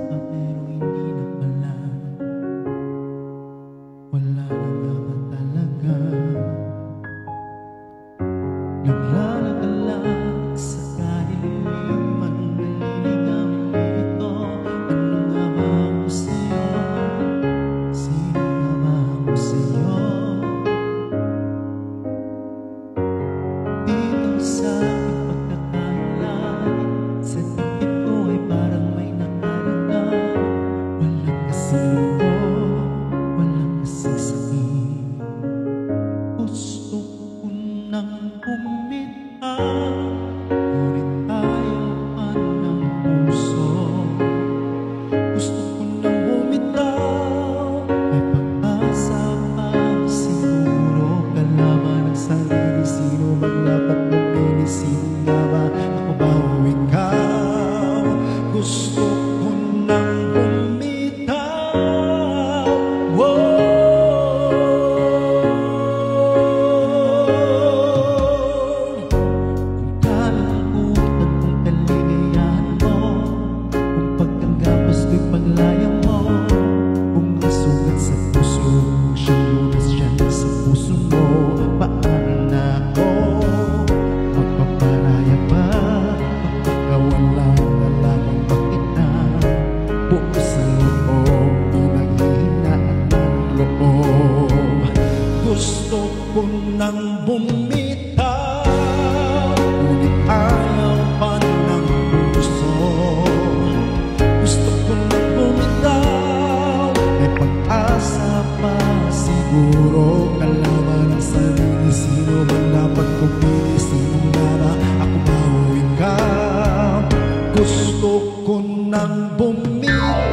pa pero hindi na pala. Wala na dapat talaga. Naglalagalag sa kahiliman, naliligawan dito. Ano nga ba ako sa'yo? Sino nga ba ako sa'yo? Dito sa aking pagkakailay, sa dibdib ko ay parang may nakalagay. Walang kasing lungkot, walang kasing sakit. Gusto ko nang bumitaw, ngunit ayaw pa ng puso. Gusto ko nang bumitaw, may pag-asa pa siguro. Kalaban ng sarili, sino bang dapat bumili? Sino nga ba, ako ba o ikaw? Gusto ko nang bumitaw. Whoa! Kung kalungkutan, kung kaligayahan mo, kung pagtanggapos ko'y paglaya mo, kung nasugat sa puso, siyang lunas dyan sa puso mo, paano na ako magpaparaya ba? Magpakawala na lamang ba kita? Buo sa loob, pinaghihinaan ng loob. Gusto ko nang bumitaw, ngunit ayaw pa ng puso. Gusto ko nang bumitaw, may pag-asa pa siguro. Kalaban ng sarili, sino bang dapat pumili? Sino nga ba, ako ba o ikaw? Gusto ko nang bumitaw.